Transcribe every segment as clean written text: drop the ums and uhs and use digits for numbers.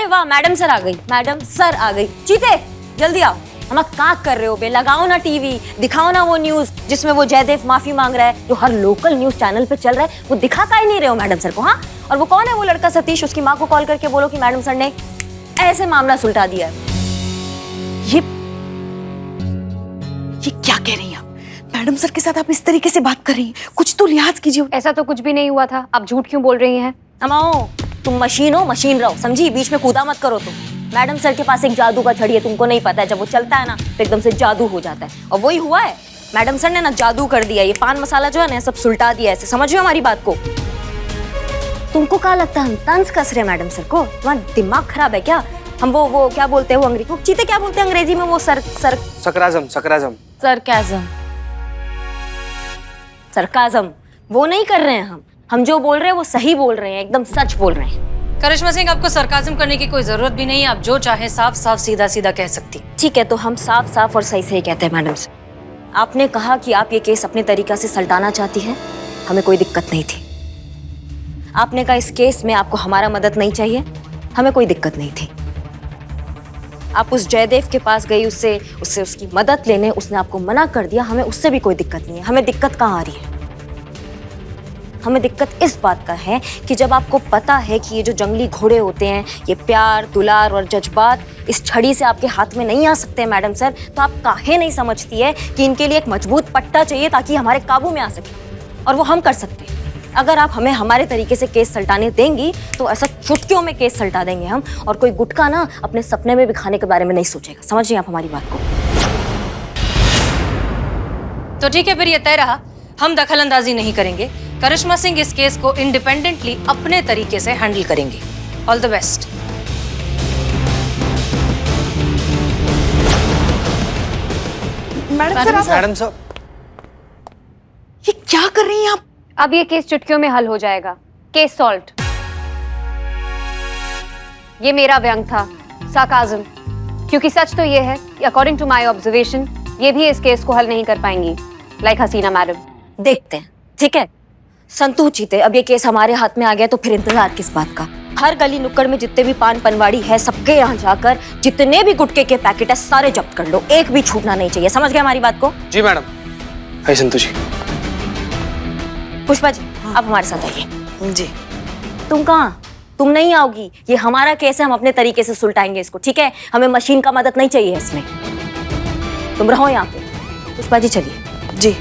अरे वाह, madam sir आ गई, मैडम सर आ गई। चीते जल्दी आओ। हम क्या कर रहे हो बे? लगाओ ना टीवी, दिखाओ ना वो न्यूज जिसमें वो जयदेव माफी मांग रहा है, जो हर लोकल न्यूज चैनल पे चल रहा है। वो दिखा का ही नहीं रहे हो मैडम सर को? हाँ, और वो कौन है वो लड़का सतीश? उसकी माँ को कॉल करके बोलो कि मैडम सर ने ऐसे मामला सुलटा दिया है। ये क्या कह रही हैं आप? मैडम सर के साथ आप इस तरीके से बात कर रही हैं, कुछ तो लिहाज कीजिए। ऐसा तो कुछ भी नहीं हुआ था, आप झूठ क्यों बोल रही हैं? अमाओ, तुम मशीन हो, मशीन रहो, समझी? बीच में कूदा मत करो तुम। मैडम सर के पास एक जादू का छड़ी है, तुमको नहीं पता है। जब वो चलता है ना तो एकदम से जादू हो जाता है, और वही हुआ है। मैडम सर ने ना जादू कर दिया। ये पान मसाला जो है ना सब सुलटा दिया। ऐसे समझिए हमारी बात को। तुमको क्या लगता है हम तंज कस रहे मैडम सर को? तुम्हारा दिमाग खराब है क्या? हम वो क्या बोलते हैं वो अंग्रेजी, वो चीते क्या बोलते हैं अंग्रेजी में? वो सकराजम। सरकाजम वो नहीं कर रहे हैं हम जो बोल रहे हैं वो सही बोल रहे हैं, एकदम सच बोल रहे हैं। करिश्मा सिंह, आपको सरकाजम करने की कोई जरूरत भी नहीं है। आप जो चाहे साफ साफ सीधा सीधा कह सकती। ठीक है, तो हम साफ साफ और सही सही कहते हैं मैडम सर। आपने कहा कि आप ये केस अपने तरीका से सल्टाना चाहती हैं, हमें कोई दिक्कत नहीं थी। आपने कहा इस केस में आपको हमारा मदद नहीं चाहिए, हमें कोई दिक्कत नहीं थी। आप उस जयदेव के पास गई उससे उसकी मदद लेने, उसने आपको मना कर दिया, हमें उससे भी कोई दिक्कत नहीं है। हमें दिक्कत कहाँ आ रही है? हमें दिक्कत इस बात का है कि जब आपको पता है कि ये जो जंगली घोड़े होते हैं, ये प्यार दुलार और जज्बात इस छड़ी से आपके हाथ में नहीं आ सकते मैडम सर, तो आप काहे नहीं समझती है कि इनके लिए एक मजबूत पट्टा चाहिए ताकि हमारे काबू में आ सके, और वो हम कर सकते हैं। अगर आप हमें हमारे तरीके से केस सल्टाने देंगी तो ऐसा चुटकियों में केस सल्टा देंगे हम, और कोई गुटका ना अपने सपने में भी खाने के बारे में नहीं सोचेगा। समझिए आप हमारी बात को। तो ठीक है, फिर ये तय रहा, हम दखल अंदाजी नहीं करेंगे। करिश्मा सिंह इस केस को इंडिपेंडेंटली अपने तरीके से हैंडल करेंगे। All the best. Madam sir, ये क्या कर रही हैं आप? अब ये केस चुटकियों में हल हो जाएगा। Case solve. ये मेरा व्यंग था, सार्काज़म, क्योंकि सच तो ये है कि अकॉर्डिंग टू माय ऑब्जर्वेशन ये भी इस केस को हल नहीं कर पाएंगी, लाइक हसीना मैडम। देखते हैं, ठीक है? संतू चीते, अब ये केस हमारे हाथ में आ गया तो फिर इंतजार किस बात का? हर गली नुक्कड़ में जितने भी पान पनवाड़ी है, सबके यहाँ जाकर जितने भी गुटके के पैकेट है सारे जब्त कर लो, एक भी छूटना नहीं चाहिए। समझ गए हमारी बात को? जी मैडम। हाय संतू जी। पुष्पा जी, आप हमारे साथ आइए। जी। तुम कहाँ? तुम नहीं आओगी, ये हमारा केस है, हम अपने तरीके से सुलटाएंगे इसको, ठीक है? हमें मशीन का मदद नहीं चाहिए इसमें। तुम रहो यहाँ पे। पुष्पा जी चलिए। जी।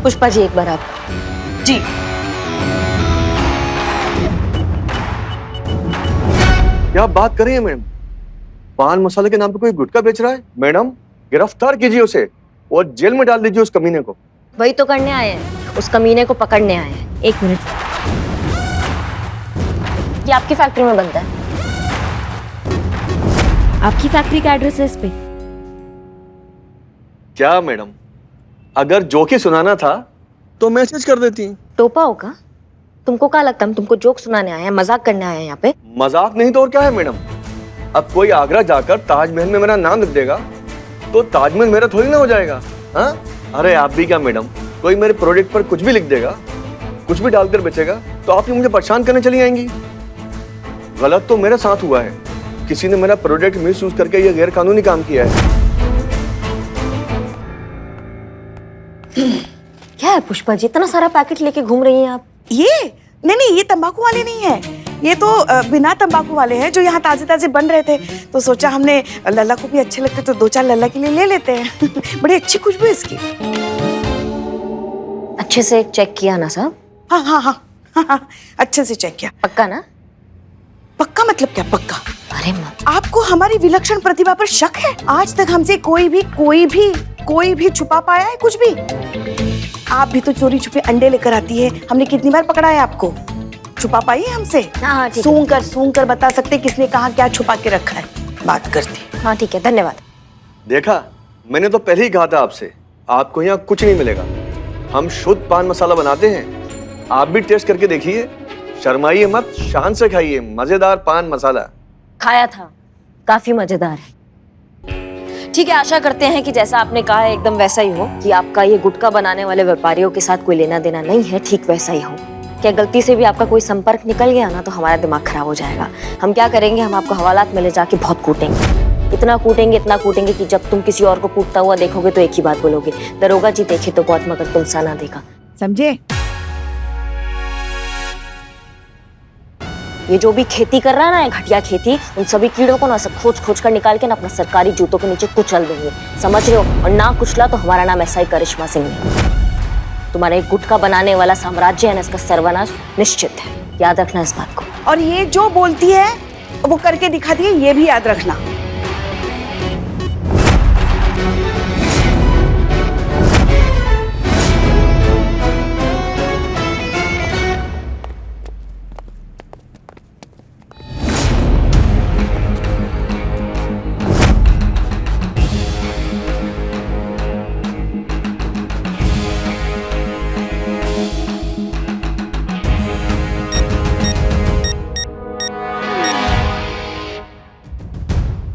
पुष्पा जी एक बार आप। जी। क्या बात कर रही है मैडम? पान मसाले के नाम पे कोई गुटखा बेच रहा है? मैडम गिरफ्तार कीजिए उसे और जेल में डाल दीजिए उस कमीने को। वही तो करने आए हैं, उस कमीने को पकड़ने आए हैं। एक मिनट, ये आपकी फैक्ट्री में बनता है? आपकी फैक्ट्री का एड्रेस है इस पे? क्या मैडम, अगर जोक ही सुनाना था तो मैसेज कर देती। टोपा होगा? तुमको क्या लगता है हम तुमको जोक सुनाने आए हैं, मजाक करने आए हैं यहाँ पे? मजाक नहीं तो और क्या है मैडम? अब कोई आगरा जाकर ताजमहल में मेरा नाम लिख देगा तो ताजमहल मेरा थोड़ी ना हो जाएगा। हाँ, अरे आप भी क्या मैडम, कोई मेरे प्रोडक्ट पर कुछ भी लिख देगा, कुछ भी डालकर बेचेगा तो आप ही मुझे परेशान करने चली आएंगी। गलत तो मेरे साथ हुआ है, किसी ने मेरा प्रोडक्ट मिस यूज करके ये गैर कानूनी काम किया है। क्या है पुष्पा जी, इतना सारा पैकेट लेके घूम रही हैं आप? ये नहीं, ये तंबाकू वाले नहीं है, ये तो बिना तंबाकू वाले हैं जो यहाँ ताजे ताजे बन रहे थे। तो सोचा हमने लल्ला को भी अच्छे लगते तो 2-4 लल्ला के लिए ले लेते हैं। बड़ी अच्छी खुशबू है इसकी। अच्छे से चेक किया ना साहब? हाँ, अच्छे से चेक किया। पक्का ना? पक्का मतलब क्या पक्का? अरे आपको हमारी विलक्षण प्रतिभा पर शक है? आज तक हमसे कोई भी छुपा पाया है कुछ भी? आप भी तो चोरी छुपे अंडे लेकर आती है, हमने कितनी बार पकड़ा है आपको? छुपा पाई है हमसे? हाँ, सूंघ कर बता सकते किसने कहाँ क्या छुपा के रखा है? बात करती। हाँ ठीक है, धन्यवाद। देखा, मैंने तो पहले ही कहा था आपसे, आपको यहाँ कुछ नहीं मिलेगा। हम शुद्ध पान मसाला बनाते हैं, आप भी टेस्ट करके देखिए। शर्माइए मत, शान से खाइए मजेदार पान मसाला। खाया था, काफी मजेदार है। ठीक है, आशा करते हैं कि जैसा आपने कहा है एकदम वैसा ही हो, कि आपका ये गुटखा बनाने वाले व्यापारियों के साथ कोई लेना देना नहीं है, ठीक वैसा ही हो। क्या गलती से भी आपका कोई संपर्क निकल गया ना तो हमारा दिमाग खराब हो जाएगा। हम क्या करेंगे, हम आपको हवालात में ले जाके बहुत कूटेंगे, इतना कूटेंगे कि जब तुम किसी और को कूटता हुआ देखोगे तो एक ही बात बोलोगे, दरोगा जी देखे तो बहुत मगर तुम सा ना देखा। समझे? ये जो भी खेती कर रहा है ना, ये घटिया खेती, उन सभी कीड़ों को ना सब खोज कर निकाल के ना अपना सरकारी जूतों के नीचे कुचल देंगे, समझ रहे हो? और ना कुचला तो हमारा नाम ऐसा ही करिश्मा सिंह है। तुम्हारा एक गुटखा बनाने वाला साम्राज्य है ना, इसका सर्वनाश निश्चित है, याद रखना इस बात को। और ये जो बोलती है वो करके दिखाती है, ये भी याद रखना।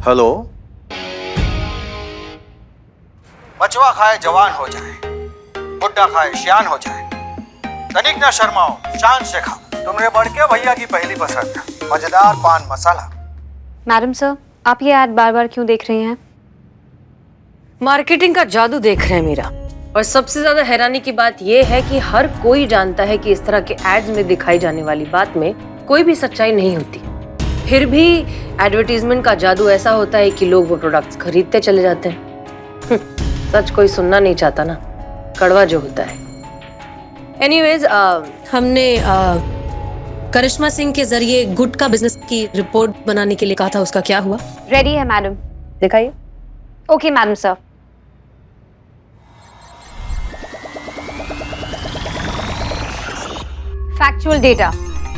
हेलो, बचवा खाए जवान हो जाए, बुड्ढा खाए सियान हो जाए, तनिक ना शर्माओ, शान से खाओ। तुमने बड़के भैया की पहली पसंद, मजेदार पान मसाला। मैडम सर, आप ये ऐड बार बार क्यों देख रही हैं? मार्केटिंग का जादू देख रहे हैं मीरा। और सबसे ज्यादा हैरानी की बात यह है कि हर कोई जानता है कि इस तरह के एड्स में दिखाई जाने वाली बात में कोई भी सच्चाई नहीं होती। फिर भी एडवर्टीजमेंट का जादू ऐसा होता है कि लोग वो प्रोडक्ट्स खरीदते चले जाते हैं। सच कोई सुनना नहीं चाहता ना, कड़वा जो होता है। एनीवेज, हमने करिश्मा सिंह के जरिए गुटखा बिजनेस की रिपोर्ट बनाने के लिए कहा था, उसका क्या हुआ? रेडी है मैडम। दिखाइए। Okay madam sir. Factual data,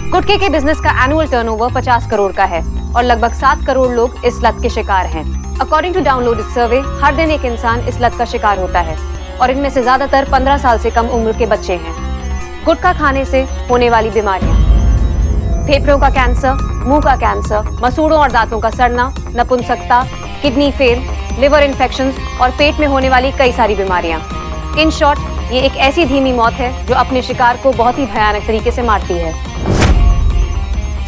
गुटखे के बिजनेस का एनुअल टर्नओवर 50 करोड़ का है और लगभग 7 करोड़ लोग इस लत के शिकार हैं। अकॉर्डिंग टू डाउनलोडेड सर्वे, हर दिन एक इंसान इस लत का शिकार होता है और इनमें से ज्यादातर 15 साल से कम उम्र के बच्चे हैं। गुटखा खाने से होने वाली बीमारियां: फेफड़ों का कैंसर, मुंह का कैंसर, मसूड़ों और दांतों का सड़ना, नपुंसकता, किडनी फेल, लिवर इन्फेक्शंस और पेट में होने वाली कई सारी बीमारियां। इन शॉर्ट, ये एक ऐसी धीमी मौत है जो अपने शिकार को बहुत ही भयानक तरीके से मारती है।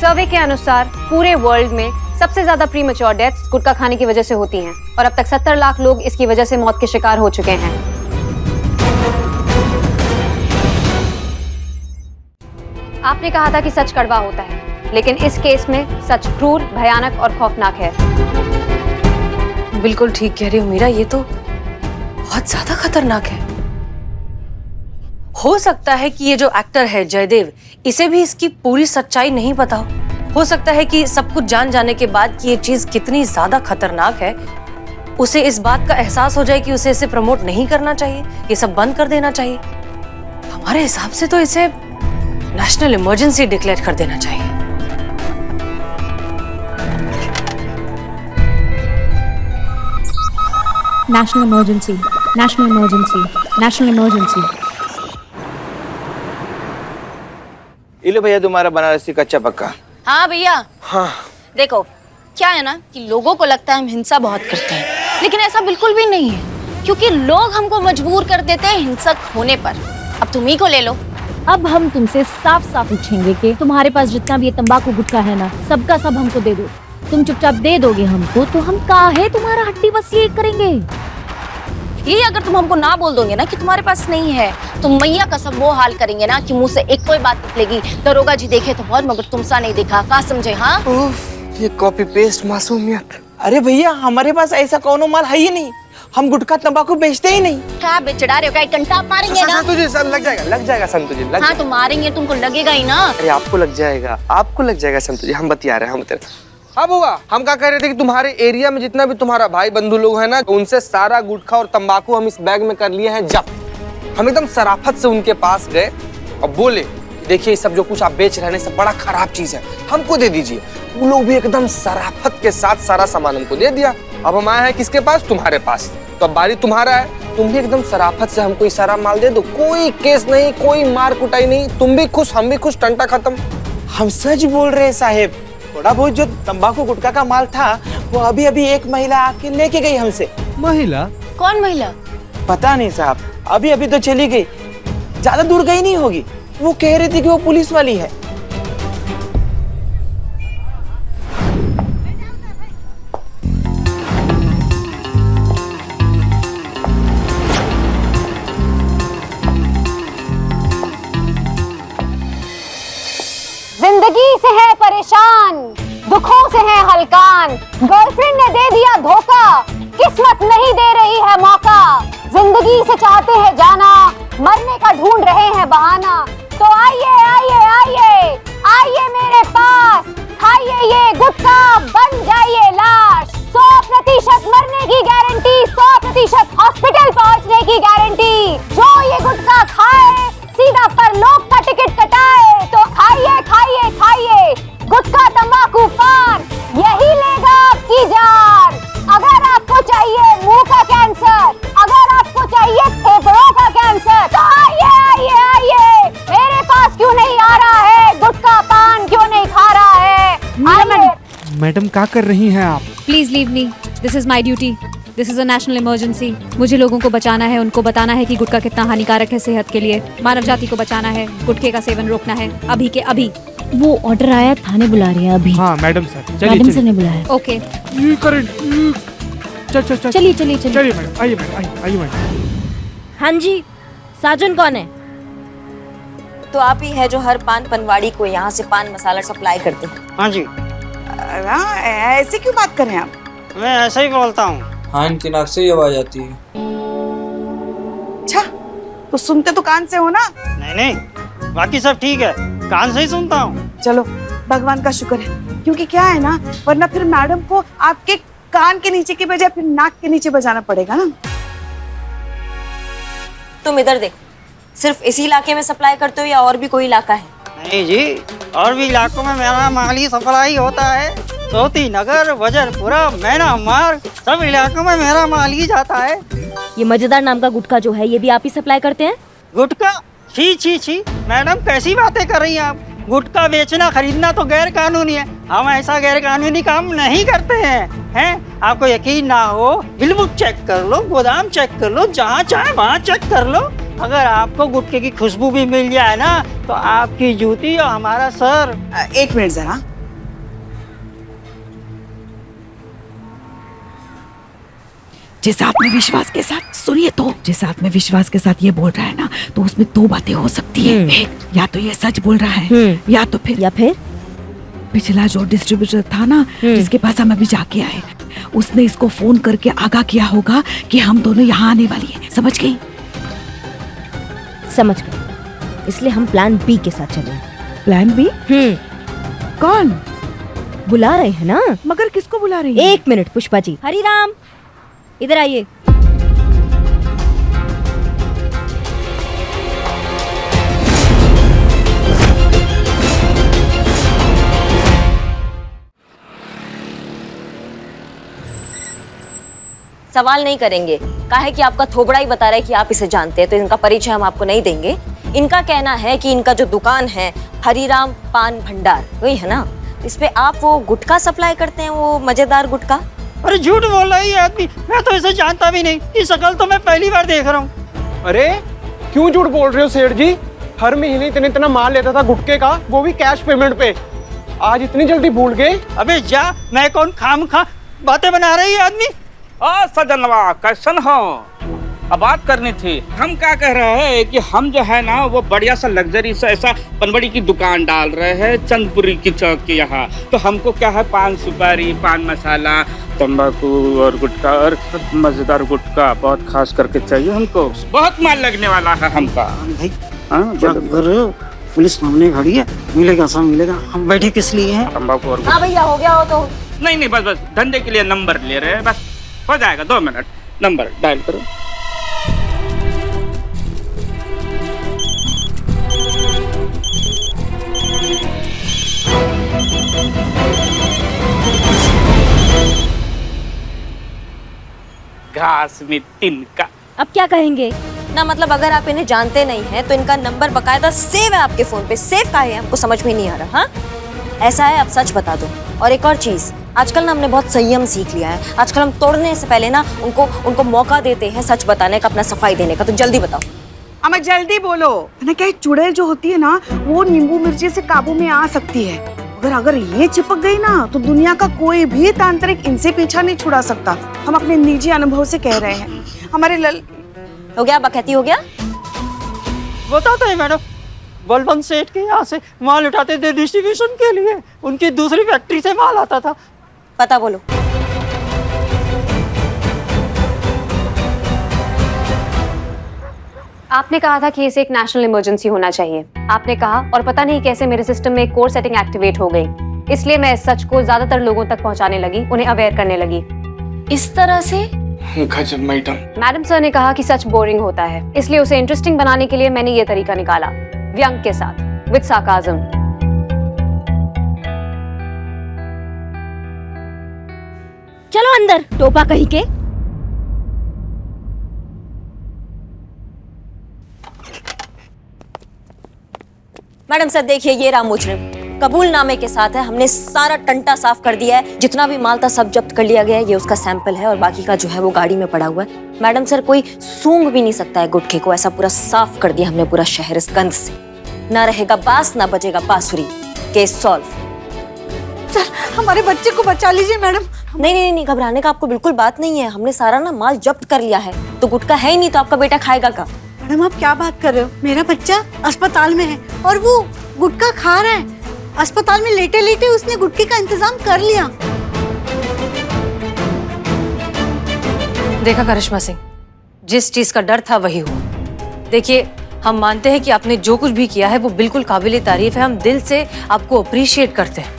सर्वे के अनुसार पूरे वर्ल्ड में सबसे ज्यादा प्रीमैच्योर डेथ्स गुटखा खाने की वजह से होती हैं और अब तक 70 लाख लोग इसकी वजह से मौत के शिकार हो चुके हैं। आपने कहा था कि सच कड़वा होता है, लेकिन इस केस में सच क्रूर, भयानक और खौफनाक है। बिल्कुल ठीक कह रही हो मीरा, ये तो बहुत ज्यादा खतरनाक है। हो सकता है कि ये जो एक्टर है जयदेव, इसे भी इसकी पूरी सच्चाई नहीं पता हो सकता है कि सब कुछ जान जाने के बाद कि ये चीज कितनी ज्यादा खतरनाक है, उसे इस बात का एहसास हो जाए कि उसे इसे प्रमोट नहीं करना चाहिए, ये सब बंद कर देना चाहिए। हमारे हिसाब से तो इसे नेशनल इमरजेंसी डिक्लेयर कर देना चाहिए। National emergency, national emergency, national emergency. इले भैया तुम्हारा बनारसी कच्चा पक्का। हाँ भैया। हाँ। देखो क्या है ना कि लोगों को लगता है हम हिंसा बहुत करते हैं, लेकिन ऐसा बिल्कुल भी नहीं है, क्योंकि लोग हमको मजबूर कर देते हैं हिंसक होने पर। अब तुम ही को ले लो। अब हम तुमसे साफ साफ पूछेंगे कि तुम्हारे पास जितना भी ये तंबाकू गुटखा है ना, सबका सब हमको दे दो। तुम चुपचाप दे दोगे हमको तो हम काहे तुम्हारा हड्डी वसीयत ये करेंगे। ये अगर तुम हमको ना बोल दोगे ना कि तुम्हारे पास नहीं है, तो मैया का सब वो हाल करेंगे ना कि मुंह से एक कोई बात निकलेगी, दरोगा जी देखे तो बहुत मगर तुम सा नहीं देखा। का समझे? हाँ, ये कॉपी पेस्ट मासूमियत। अरे भैया हमारे पास ऐसा कौनो माल है ही नहीं, हम गुटखा तंबाकू बेचते ही नहीं। क्या बेचड़ा रहे हो? क्या कंटा मारेंगे ना? संतु जी, लग जाएगा संतु जी, हाँ तो मारेंगे, तुमको लगेगा ही ना। अरे आपको लग जाएगा संतु जी, हम बतिया रहे हैं, हम बता रहे हैं। हाँ बुआ, हम क्या कह रहे थे कि तुम्हारे एरिया में जितना भी तुम्हारा भाई बंधु लोग हैं ना, उनसे सारा गुटखा और तंबाकू हम इस बैग में कर लिए हैं जब्त। हम एकदम सराफत से उनके पास गए और बोले देखिए सब जो कुछ आप बेच रहे हैं सब बड़ा खराब चीज है, हमको दे दीजिए। वो लोग भी एकदम शराफत के साथ सारा सामान हमको दे दिया। अब हम आए हैं किसके पास? तुम्हारे पास। तो अब बारी तुम्हारा है, तुम भी एकदम शराफत से हमको सारा माल दे दो। कोई केस नहीं, कोई मार कुटाई नहीं, तुम भी खुश हम भी खुश, टंटा खत्म। हम सच बोल रहे हैं साहेब। थोड़ा बहुत जो तंबाकू गुटखा का माल था वो अभी अभी एक महिला आके लेके गई हमसे। महिला? कौन महिला? पता नहीं साहब, अभी अभी तो चली गई, ज्यादा दूर गई नहीं होगी। वो कह रही थी कि वो पुलिस वाली है। जिंदगी से है परेशान, दुखों से है हलकान, गर्लफ्रेंड ने दे दिया धोखा, किस्मत नहीं दे रही है मौका। जिंदगी से चाहते हैं जाना, मरने का ढूंढ रहे हैं बहाना। तो आइए आइए आइए आइए मेरे पास, खाइए ये गुटखा, बन जाइए लाश। 100% मरने की गारंटी, 100% हॉस्पिटल पहुंचने की गारंटी। जो ये गुटखा खाए सीधा परलोक का टिकट कटाए। तो खाइए खाइए खाइए गुटखा, तंबाकू, पान, यही लेगा आपकी जान। अगर आपको चाहिए मुंह का कैंसर, अगर आपको चाहिए फेफड़ों का कैंसर, तो आइए आइए आइए, मेरे पास क्यों नहीं आ रहा है गुटखा, पान क्यों नहीं खा रहा है? आइए। मैडम क्या कर रही हैं आप? Please leave me, this is my duty, this is a national emergency. मुझे लोगों को बचाना है, उनको बताना है कि गुटखा कितना हानिकारक है सेहत के लिए। मानव जाति को बचाना है, गुटखे का सेवन रोकना है अभी के अभी। वो ऑर्डर आया, थाने बुला रही है अभी। हाँ मैडम सर, मैडम सर ने बुलाया। ओके चलिए चलिए चलिए मैडम, आइए मैडम, आइए मैडम। हाँ जी, साजन कौन है? तो आप ही है जो हर पान पनवाड़ी को यहाँ से पान मसाला सप्लाई करते हैं? हाँ जी। ऐसे क्यों बात कर रहे हैं आप? मैं ऐसा ही बोलता हूँ। हाँ, इनकी नाक से ही आवाज आती है। अच्छा, तो सुनते तो कान से हो ना? नहीं नहीं, बाकी सब ठीक है, कान से ही सुनता हूँ। चलो भगवान का शुक्र है, क्योंकि क्या है ना, वरना फिर मैडम को आपके कान के नीचे की बजाय फिर नाक के नीचे बजाना पड़ेगा ना। तुम इधर देख, सिर्फ इसी इलाके में सप्लाई करते हो या और भी कोई इलाका है? नहीं जी, और भी इलाकों में मेरा माल ही सप्लाई होता है। सोती नगर, वजरपुरा, मैना मार्ग, सब इलाकों में मेरा माल ही जाता है। ये मजेदार नाम का गुटखा जो है, ये भी आप ही सप्लाई करते हैं? गुटखा? छी छी छी, मैडम कैसी बातें कर रही हैं आप? गुटखा बेचना खरीदना तो गैर कानूनी है, हम ऐसा गैर कानूनी काम नहीं करते हैं। आपको यकीन ना हो, बिल बुक चेक कर लो, गोदाम चेक कर लो, जहाँ चाहे वहाँ चेक कर लो। अगर आपको गुटखे की खुशबू भी मिल जाए ना, तो आपकी जूती और हमारा सर। एक मिनट जरा, जिस आत्मविश्वास के साथ, सुनिए तो, जिस आत्मविश्वास के साथ ये बोल रहा है ना, तो उसमें दो बातें हो सकती है। एक, या तो ये सच बोल रहा है, या फिर पिछला जो डिस्ट्रीब्यूटर था ना, जिसके पास हम अभी जाके आए, उसने इसको फोन करके आगाह किया होगा कि हम दोनों यहाँ आने वाली हैं। समझ गई? समझ गए, इसलिए हम प्लान बी के साथ चले। Plan B? कौन बुला रहे हैं ना? मगर किसको बुला रही है? 1 मिनट पुष्पा जी। हरिराम, इधर आइए। सवाल नहीं करेंगे, काहे कि आपका थोबड़ा ही बता रहा है कि आप इसे जानते हैं, तो इनका परिचय हम आपको नहीं देंगे। इनका कहना है कि इनका जो दुकान है हरिराम पान भंडार, वही है ना? इस पे आप वो गुटखा सप्लाई करते हैं, वो मजेदार गुटखा। अरे झूठ बोल रहा है ये आदमी, मैं तो इसे जानता भी नहीं, ये शक्ल तो मैं पहली बार देख रहा हूँ। अरे क्यों झूठ बोल रहे हो सेठ जी? हर महीने इतना माल लेता था गुटखे का, वो भी कैश पेमेंट पे। आज इतनी जल्दी भूल गए? अबे जा, मैं कौन खामखा बातें बना रही है आदमी। सजनवा कैसन हो? अब बात करनी थी। हम क्या कह रहे हैं कि हम जो है ना वो बढ़िया सा लग्जरी सा ऐसा पनबड़ी की दुकान डाल रहे हैं चंदपुरी की चौक के यहाँ। तो हमको क्या है, पान सुपारी, पान मसाला, तंबाकू और गुटखा, और मजेदार गुटखा बहुत खास करके चाहिए हमको। बहुत माल लगने वाला है हमका। भाई पुलिस सामने खड़ी है, मिलेगा सब मिलेगा। हम बैठे किस लिए हैं? तंबाकू और हाँ भैया, हो गया हो तो। नहीं बस धंधे के लिए नंबर ले रहे हैं, बस हो जाएगा। 2 मिनट, नंबर डायल करो। घास में तिनका। अब क्या कहेंगे? ना मतलब अगर आप इन्हें जानते नहीं हैं तो इनका नंबर बकायदा सेव है आपके फोन पे। सेव का है हमको समझ में नहीं आ रहा। हाँ ऐसा है, आप सच बता दो। और एक और चीज, आजकल ना हमने बहुत संयम सीख लिया है। आजकल हम तोड़ने से पहले ना उनको मौका देते हैं सच बताने का, अपना सफाई देने का। तो जल्दी बताओ। अम्मा जल्दी बोलो। ना क्या चुड़ैल जो होती है ना, वो नींबू मिर्ची से काबू में आ सकती है। अगर ये चिपक गई ना तो दुनिया का कोई भी तांत्रिक इनसे पीछा नहीं छुड़ा सकता। हम अपने निजी अनुभव से कह रहे हैं। हमारे हो गया बकैती हो गया। बताते हैं मैडम, बलवंत सेठ के यहाँ से माल उठाते थे डिस्ट्रीब्यूशन के लिए। उनकी दूसरी फैक्ट्री से माल आता था। पता बोलो। आपने कहा था कि इसे एक नेशनल इमरजेंसी होना चाहिए। आपने कहा और पता नहीं कैसे मेरे सिस्टम में एक कोर सेटिंग एक्टिवेट हो गई। इसलिए मैं इस सच को ज्यादातर लोगों तक पहुंचाने लगी, उन्हें अवेयर करने लगी। इस तरह से? गजब मैडम। मैडम सर ने कहा कि सच बोरिंग होता है, इसलिए उसे इंटरेस्टिंग बनाने के लिए मैंने ये तरीका निकाला, व्यंग के साथ, विद सार्काज्म। चलो अंदर, टोपा कहीं के। मैडम सर देखिए, ये रहा मुजरिम, कबूलनामे के साथ है। हमने सारा टंटा साफ कर दिया है, जितना भी माल था सब जब्त कर लिया गया है। ये उसका सैंपल है और बाकी का जो है वो गाड़ी में पड़ा हुआ है। मैडम सर कोई सूंघ भी नहीं सकता है गुटखे को। ऐसा पूरा साफ कर दिया हमने पूरा शहर इस गंद से। ना रहेगा बास ना बजेगा बांसुरी। Case solve. सर हमारे बच्चे को बचा लीजिए मैडम। नहीं, घबराने का आपको बिल्कुल बात नहीं है। हमने सारा ना माल जब्त कर लिया है। तो गुटखा है ही नहीं तो आपका बेटा खाएगा क्या? मैडम आप क्या बात कर रहे हो? मेरा बच्चा अस्पताल में है और वो गुटखा खा रहा है। अस्पताल में लेटे लेटे उसने गुटखे का इंतजाम कर लिया। देखा करिश्मा सिंह, जिस चीज का डर था वही हुआ। देखिए हम मानते हैं कि आपने जो कुछ भी किया है वो बिल्कुल काबिले तारीफ है। हम दिल से आपको अप्रिशिएट करते हैं।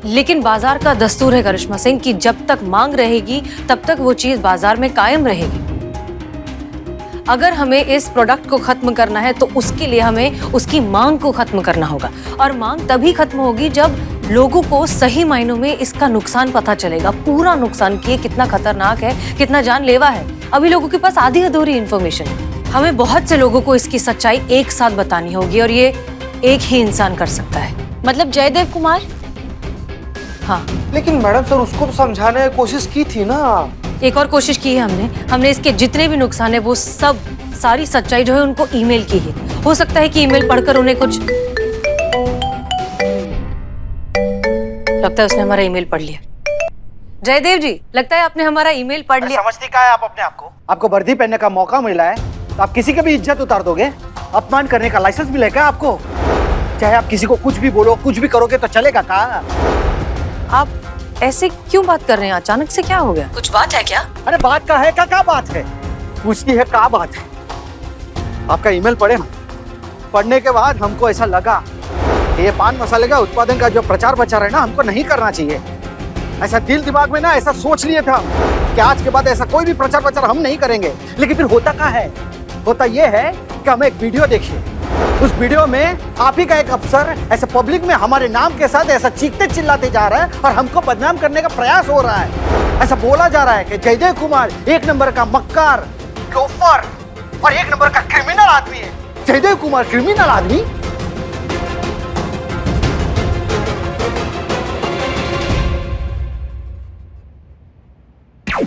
लेकिन बाजार का दस्तूर है करिश्मा सिंह कि जब तक मांग रहेगी तब तक वो चीज बाजार में कायम रहेगी। अगर हमें इस प्रोडक्ट को खत्म करना है तो उसके लिए हमें उसकी मांग को खत्म करना होगा। और मांग तभी खत्म होगी जब लोगों को सही मायनों में इसका नुकसान पता चलेगा, पूरा नुकसान कि कितना खतरनाक है, कितना जानलेवा है। अभी लोगों के पास आधी अधूरी इंफॉर्मेशन है। हमें बहुत से लोगों को इसकी सच्चाई एक साथ बतानी होगी और ये एक ही इंसान कर सकता है। मतलब जयदेव कुमार? हाँ। लेकिन मैडम सर उसको तो समझाने की कोशिश की थी ना। एक और कोशिश की है हमने इसके जितने भी नुकसान है वो सब, सारी सच्चाई जो है उनको ईमेल की है। हो सकता है कि ईमेल पढ़कर उन्हें कुछ लगता है उसने हमारा ईमेल पढ़ लिया। जयदेव जी, लगता है आपने हमारा ईमेल पढ़ लिया। समझती क्या है आप अपने आप को? आपको वर्दी पहनने का मौका मिला है तो आप किसी की भी इज्जत उतार दोगे? अपमान करने का लाइसेंस मिलेगा आपको? चाहे आप किसी को कुछ भी बोलो, कुछ भी करोगे तो चलेगा क्या? आप ऐसे क्यों बात कर रहे हैं? अचानक से क्या हो गया? कुछ बात है क्या? अरे बात का है क्या बात है? पूछती है क्या बात है? आपका ईमेल पढ़े हम, पढ़ने के बाद हमको ऐसा लगा कि ये पान मसाले का उत्पादन का जो प्रचार प्रचार है ना, हमको नहीं करना चाहिए। ऐसा दिल दिमाग में ना ऐसा सोच लिए था कि आज के बाद ऐसा कोई भी प्रचार प्रचार हम नहीं करेंगे। लेकिन फिर होता क्या है? होता ये है कि हम एक वीडियो देखिए, उस वीडियो में आप ही का एक अफसर ऐसे पब्लिक में हमारे नाम के साथ ऐसा चीखते चिल्लाते जा रहा है और हमको बदनाम करने का प्रयास हो रहा है। ऐसा बोला जा रहा है कि जयदेव कुमार एक नंबर का मक्कार, लोफर और एक नंबर का क्रिमिनल आदमी है। जयदेव कुमार क्रिमिनल आदमी?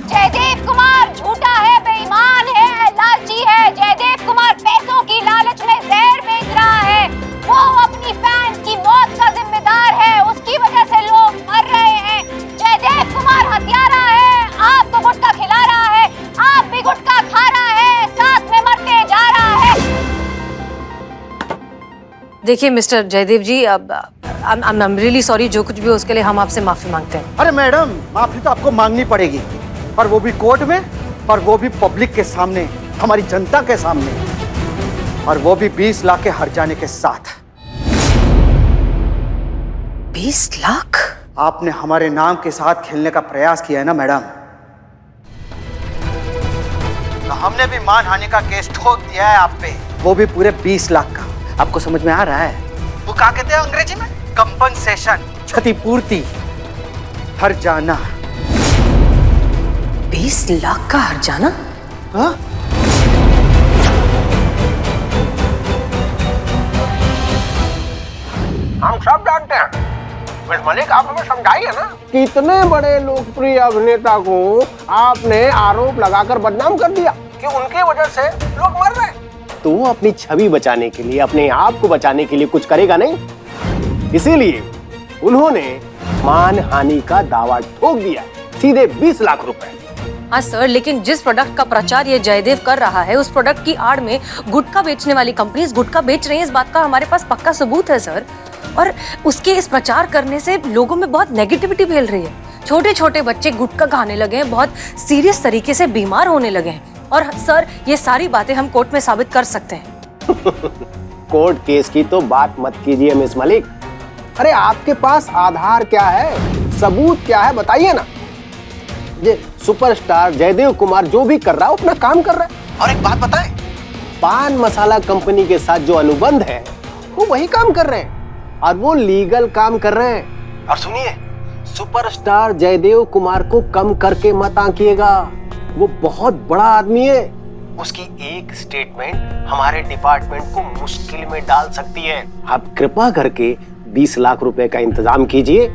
जयदेव कुमार झूठा है, बेईमान है, लालची है। जयदेव कुमार पैसों की लालच में जहर बेच रहा है। वो अपनी फैंस की मौत का जिम्मेदार है, उसकी वजह से लोग मर रहे हैं। जयदेव कुमार हत्यारा है, आपको गुटखा खिला रहा है, आप भी गुटखा खा रहा है, साथ में मरते जा रहा है। देखिए मिस्टर जयदेव जी, अब आई एम रियली सॉरी। जो कुछ भी हो उसके लिए हम आपसे माफी मांगते हैं। अरे मैडम, माफी तो आपको मांगनी पड़ेगी, और वो भी कोर्ट में, और वो भी पब्लिक के सामने, हमारी जनता के सामने, और वो भी 20 लाख के हर्जाने के साथ। 20 लाख? आपने हमारे नाम के साथ खेलने का प्रयास किया है ना मैडम, तो हमने भी मानहानि का केस ठोक दिया है आप पे, वो भी पूरे 20 लाख का। आपको समझ में आ रहा है? वो क्या कहते हैं अंग्रेजी में? कंपनसेशन, क्षतिपूर्ति, हर्जाना। 20 लाख का हर्जाना? हाँ? हम सब जानते हैं। मिस मलिक, आप हमें समझाइए ना, कितने बड़े लोकप्रिय अभिनेता को आपने आरोप लगाकर बदनाम कर दिया कि उनकी वजह से लोग मर रहे। तो वो अपनी छवि बचाने के लिए, अपने आप को बचाने के लिए कुछ करेगा नहीं, इसीलिए उन्होंने मानहानि का दावा ठोक दिया, सीधे 20 लाख रुपए। हाँ सर, लेकिन जिस प्रोडक्ट का प्रचार ये जयदेव कर रहा है, उस प्रोडक्ट की आड़ में गुटखा बेचने वाली कंपनीज गुटखा बेच रही हैं, इस बात का हमारे पास पक्का सबूत है सर। और उसके इस प्रचार करने से लोगों में बहुत नेगेटिविटी फैल रही है। छोटे छोटे बच्चे गुटखा खाने लगे हैं, बहुत सीरियस तरीके से बीमार होने लगे हैं। और सर, ये सारी बातें हम कोर्ट में साबित कर सकते हैं। कोर्ट केस की तो बात मत कीजिए मिस मलिक। अरे आपके पास आधार क्या है, सबूत क्या है, बताइए ना। ये सुपरस्टार जयदेव कुमार जो भी कर रहा है, अपना काम कर रहा है। और एक बात बताएं, पान मसाला कंपनी के साथ जो अनुबंध है, वो वही काम कर रहे हैं और वो लीगल काम कर रहे हैं। और सुनिए, सुपरस्टार जयदेव कुमार को कम करके मत आंकिएगा, वो बहुत बड़ा आदमी है। उसकी एक स्टेटमेंट हमारे डिपार्टमेंट को मुश्किल में डाल सकती है। आप कृपा करके 20 लाख रुपए का इंतजाम कीजिए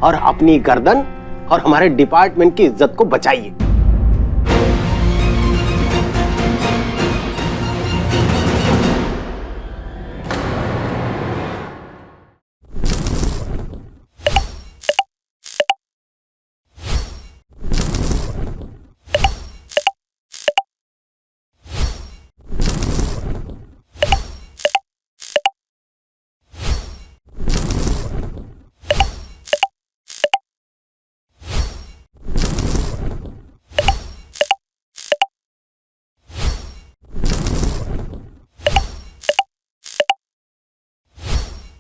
और अपनी गर्दन और हमारे डिपार्टमेंट की इज्जत को बचाइए।